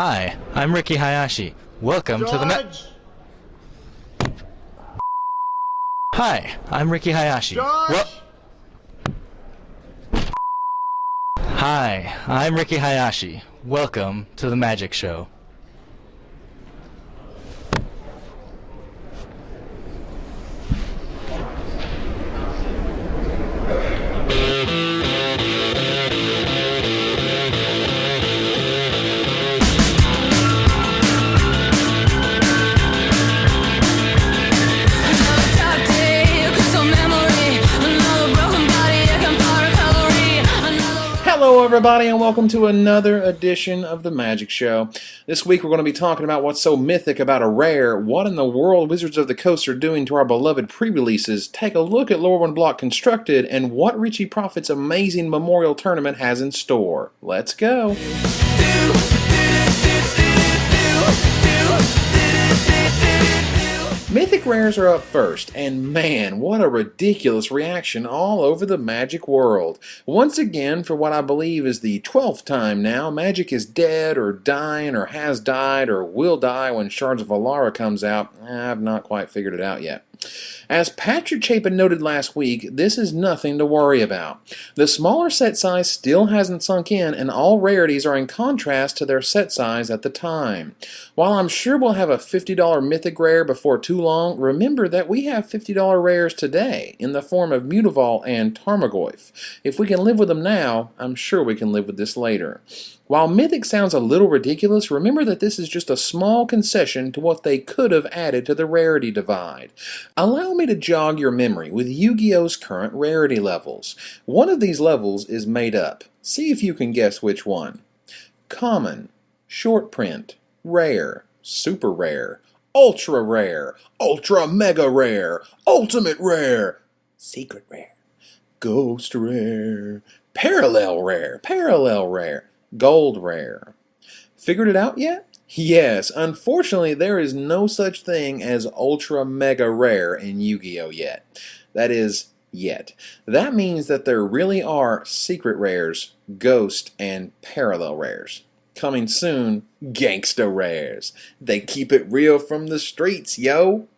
Hi, I'm Ricky Hayashi. Welcome to the Hi, I'm Ricky Hayashi. Hi, I'm Ricky Hayashi. Welcome to the Magic Show. Hello everybody and welcome to another edition of the Magic Show. This week we're going to be talking about what's so mythic about a rare, what in the world Wizards of the Coast are doing to our beloved pre-releases, take a look at Lorwyn Block Constructed, and what Richie Proffitt's amazing Memorial Tournament has in store. Let's go! Mythic rares are up first, and man, what a ridiculous reaction all over the Magic world. Once again, for what I believe is the 12th time now, Magic is dead or dying or has died or will die when Shards of Alara comes out. I've not quite figured it out yet. As Patrick Chapin noted last week, this is nothing to worry about. The smaller set size still hasn't sunk in, and all rarities are in contrast to their set size at the time. While I'm sure we'll have a $50 Mythic rare before too long, remember that we have $50 rares today in the form of Mutavault and Tarmogoyf. If we can live with them now, I'm sure we can live with this later. While Mythic sounds a little ridiculous, remember that this is just a small concession to what they could have added to the rarity divide. Allow me to jog your memory with Yu-Gi-Oh's current rarity levels. One of these levels is made up. See if you can guess which one. Common, short print, rare, super rare, ultra rare, ultra mega rare, ultimate rare, secret rare, ghost rare, parallel rare, gold rare. Figured it out yet? Yes, unfortunately there is no such thing as ultra mega rare in Yu-Gi-Oh yet. That is, yet. That means that there really are secret rares, ghost, and parallel rares. Coming soon, gangsta rares. They keep it real from the streets, yo!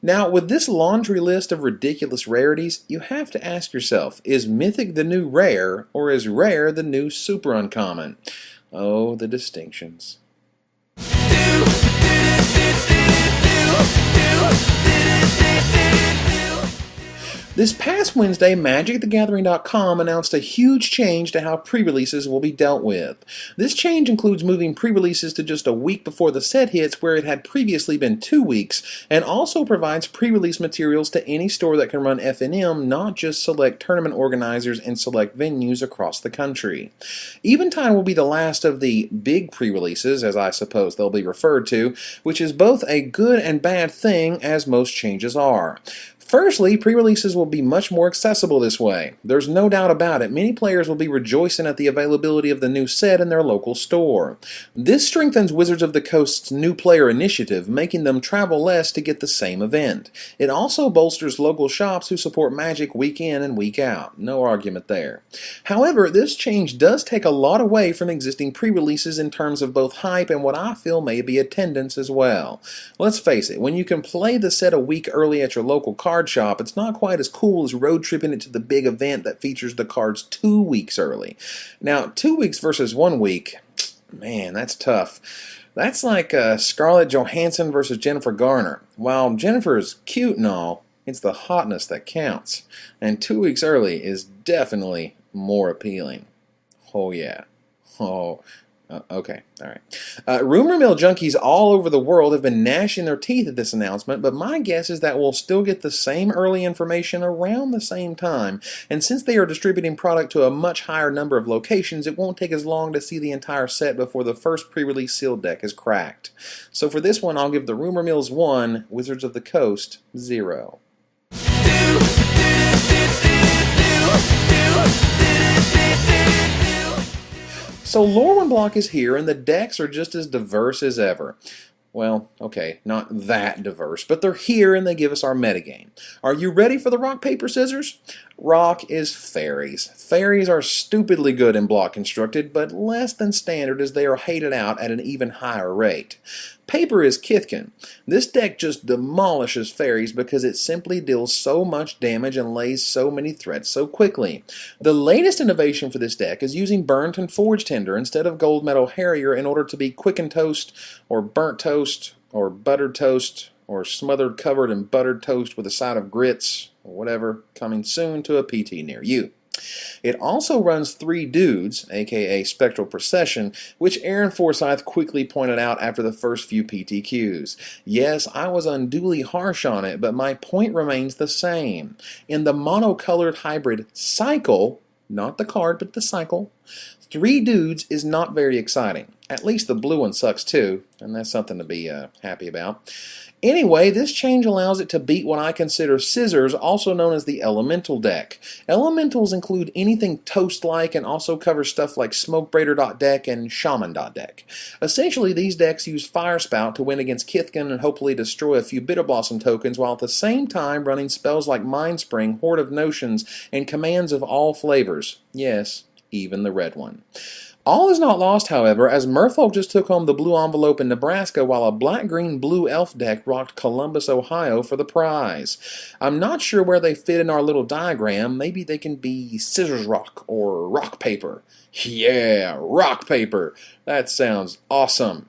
Now, with this laundry list of ridiculous rarities, you have to ask yourself, is Mythic the new rare, or is rare the new super uncommon? Oh, the distinctions. This past Wednesday, MagicTheGathering.com announced a huge change to how pre-releases will be dealt with. This change includes moving pre-releases to just a week before the set hits, where it had previously been 2 weeks, and also provides pre-release materials to any store that can run FNM, not just select tournament organizers and select venues across the country. Eventide will be the last of the big pre-releases, as I suppose they'll be referred to, which is both a good and bad thing, as most changes are. Firstly, pre-releases will be much more accessible this way. There's no doubt about it. Many players will be rejoicing at the availability of the new set in their local store. This strengthens Wizards of the Coast's new player initiative, making them travel less to get the same event. It also bolsters local shops who support Magic week in and week out. No argument there. However, this change does take a lot away from existing pre-releases in terms of both hype and what I feel may be attendance as well. Let's face it, when you can play the set a week early at your local card shop, it's not quite as cool as road tripping it to the big event that features the cards 2 weeks early. Now, 2 weeks versus 1 week, man, that's tough. That's like Scarlett Johansson versus Jennifer Garner. While Jennifer is cute and all, it's the hotness that counts. And 2 weeks early is definitely more appealing. Oh yeah. Okay, alright. Rumor mill junkies all over the world have been gnashing their teeth at this announcement, but my guess is that we'll still get the same early information around the same time, and since they are distributing product to a much higher number of locations, it won't take as long to see the entire set before the first pre-release sealed deck is cracked. So for this one, I'll give the Rumor Mills 1, Wizards of the Coast 0. So Lorwyn Block is here, and the decks are just as diverse as ever. Well, okay, not that diverse, but they're here and they give us our metagame. Are you ready for the rock, paper, scissors? Rock is fairies. Fairies are stupidly good in block constructed, but less than standard as they are hated out at an even higher rate. Paper is Kithkin. This deck just demolishes fairies because it simply deals so much damage and lays so many threats so quickly. The latest innovation for this deck is using Burnt and Forge Tender instead of Gold Metal Harrier in order to be quick and toast, or burnt toast, or buttered toast, or smothered covered in buttered toast with a side of grits, or whatever, coming soon to a PT near you. It also runs 3 dudes, aka Spectral Procession, which Aaron Forsyth quickly pointed out after the first few PTQs. Yes, I was unduly harsh on it, but my point remains the same. In the monocolored hybrid cycle, not the card, but the cycle, 3 dudes is not very exciting. At least the blue one sucks too, and that's something to be happy about. Anyway, this change allows it to beat what I consider scissors, also known as the Elemental deck. Elementals include anything toast-like and also cover stuff like Smokebraider.deck and Shaman.deck. Essentially, these decks use Firespout to win against Kithkin and hopefully destroy a few Bitter Blossom tokens, while at the same time running spells like Mindspring, Horde of Notions, and commands of all flavors. Yes, even the red one. All is not lost, however, as Merfolk just took home the blue envelope in Nebraska while a black-green-blue elf deck rocked Columbus, Ohio for the prize. I'm not sure where they fit in our little diagram. Maybe they can be scissors rock or rock paper. Yeah, rock paper. That sounds awesome.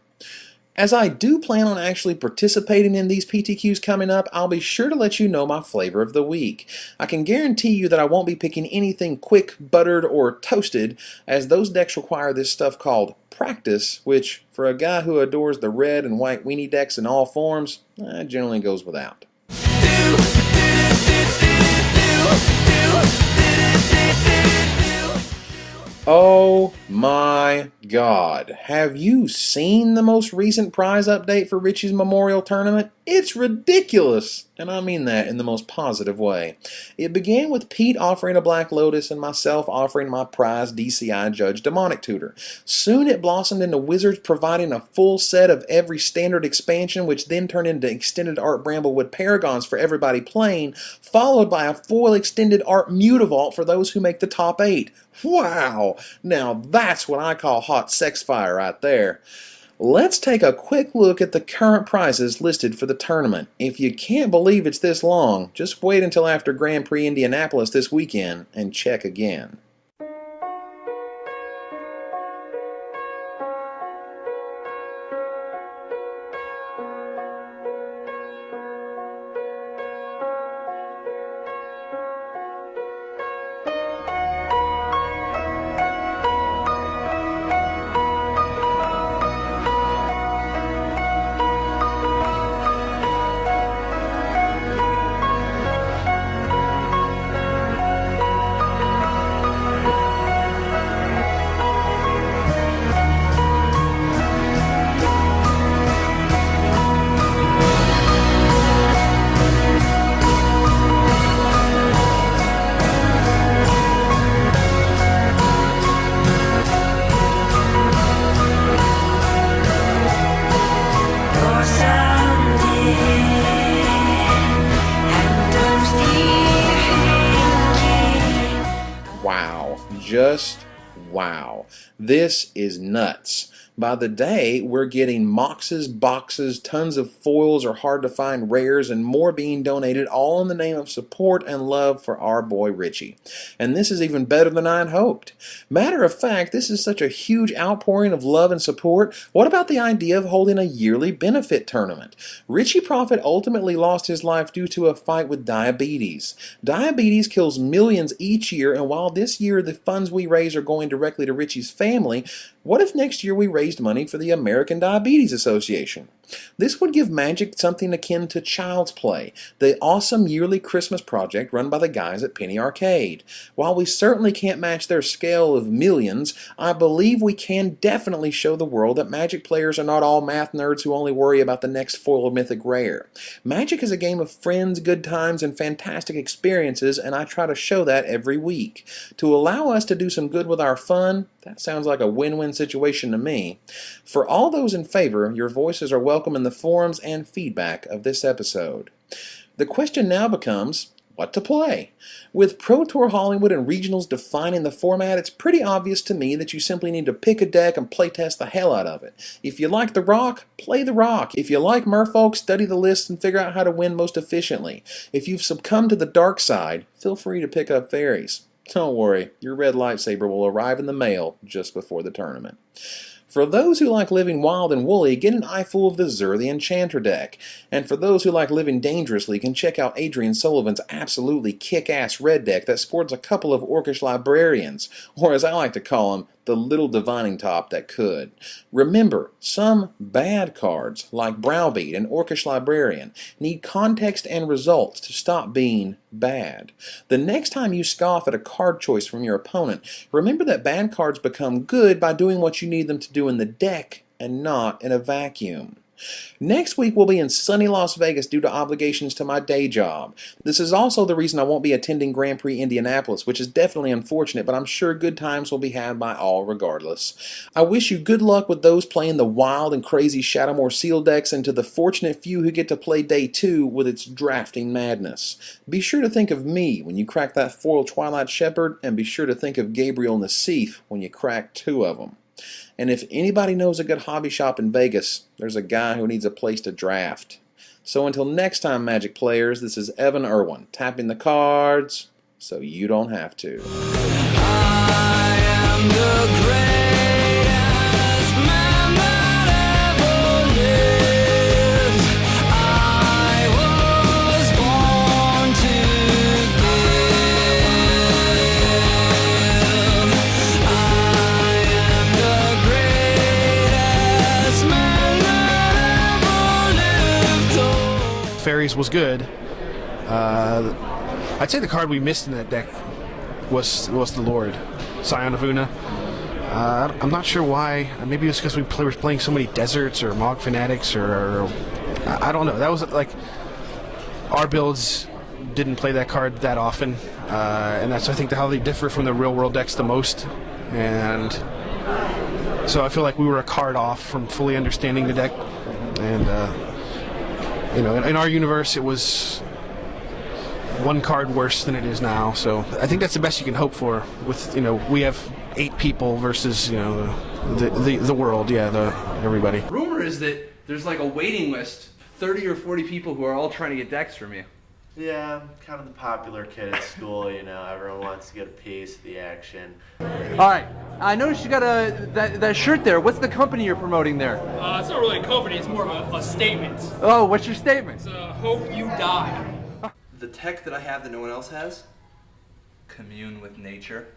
As I do plan on actually participating in these PTQs coming up, I'll be sure to let you know my flavor of the week. I can guarantee you that I won't be picking anything quick, buttered, or toasted, as those decks require this stuff called practice, which, for a guy who adores the red and white weenie decks in all forms, generally goes without. Oh my God. Have you seen the most recent prize update for Richie's Memorial Tournament? It's ridiculous, and I mean that in the most positive way. It began with Pete offering a Black Lotus and myself offering my prize DCI Judge Demonic Tutor. Soon it blossomed into Wizards providing a full set of every standard expansion, which then turned into extended art Bramblewood Paragons for everybody playing, followed by a foil extended art Mutavault for those who make the top 8. Wow! Now that's what I call hot sex fire right there. Let's take a quick look at the current prizes listed for the tournament. If you can't believe it's this long, just wait until after Grand Prix Indianapolis this weekend and check again. Wow. Just wow. This is nuts. By the day, we're getting moxes, boxes, tons of foils or hard-to-find rares, and more being donated, all in the name of support and love for our boy Richie. And this is even better than I had hoped. Matter of fact, this is such a huge outpouring of love and support. What about the idea of holding a yearly benefit tournament? Richie Proffitt ultimately lost his life due to a fight with diabetes. Diabetes kills millions each year, and while this year the funds we raise are going directly to Richie's family, what if next year we raised money for the American Diabetes Association? This would give Magic something akin to Child's Play, the awesome yearly Christmas project run by the guys at Penny Arcade. While we certainly can't match their scale of millions, I believe we can definitely show the world that Magic players are not all math nerds who only worry about the next foil Mythic rare. Magic is a game of friends, good times, and fantastic experiences, and I try to show that every week. To allow us to do some good with our fun, that sounds like a win-win situation to me. For all those in favor, your voices are welcome in the forums and feedback of this episode. The question now becomes, what to play. With Pro Tour Hollywood and regionals defining the format, it's pretty obvious to me that you simply need to pick a deck and playtest the hell out of it. If you like the rock, play the rock. If you like merfolk, study the list and figure out how to win most efficiently. If you've succumbed to the dark side, feel free to pick up fairies. Don't worry, your red lightsaber will arrive in the mail just before the tournament. For those who like living wild and woolly, get an eyeful of the Zur the Enchanter deck. And for those who like living dangerously, can check out Adrian Sullivan's absolutely kick-ass red deck that sports a couple of Orcish librarians, or as I like to call them, the little divining top that could. Remember, some bad cards, like Browbeat and Orcish Librarian, need context and results to stop being bad. The next time you scoff at a card choice from your opponent, remember that bad cards become good by doing what you need them to do in the deck and not in a vacuum. Next week we'll be in sunny Las Vegas due to obligations to my day job. This is also the reason I won't be attending Grand Prix Indianapolis, which is definitely unfortunate, but I'm sure good times will be had by all regardless. I wish you good luck with those playing the wild and crazy Shadowmoor Seal decks, and to the fortunate few who get to play Day 2 with its drafting madness. Be sure to think of me when you crack that foil Twilight Shepherd, and be sure to think of Gabriel Nassif when you crack 2 of them. And if anybody knows a good hobby shop in Vegas, there's a guy who needs a place to draft. So until next time, Magic players, this is Evan Irwin, tapping the cards so you don't have to. I am the greatest man that ever lived. I was born to give. I am the greatest man that ever lived. Fairies was good. I'd say the card we missed in that deck was the Lord, Scion of Una. I'm not sure why. Maybe it was because we were playing so many deserts or Mog Fanatics or I don't know. That was like our builds didn't play that card that often, and that's I think how they differ from the real world decks the most. And so I feel like we were a card off from fully understanding the deck. And in our universe, it was one card worse than it is now. So I think that's the best you can hope for. With we have 8 people versus the world. Yeah, everybody. Rumor is that there's like a waiting list, 30 or 40 people who are all trying to get decks from you. Yeah, I'm kind of the popular kid at school, everyone wants to get a piece of the action. Alright, I noticed you got that shirt there. What's the company you're promoting there? It's not really a company, it's more of a statement. Oh, what's your statement? It's hope you die. The tech that I have that no one else has? Commune with nature.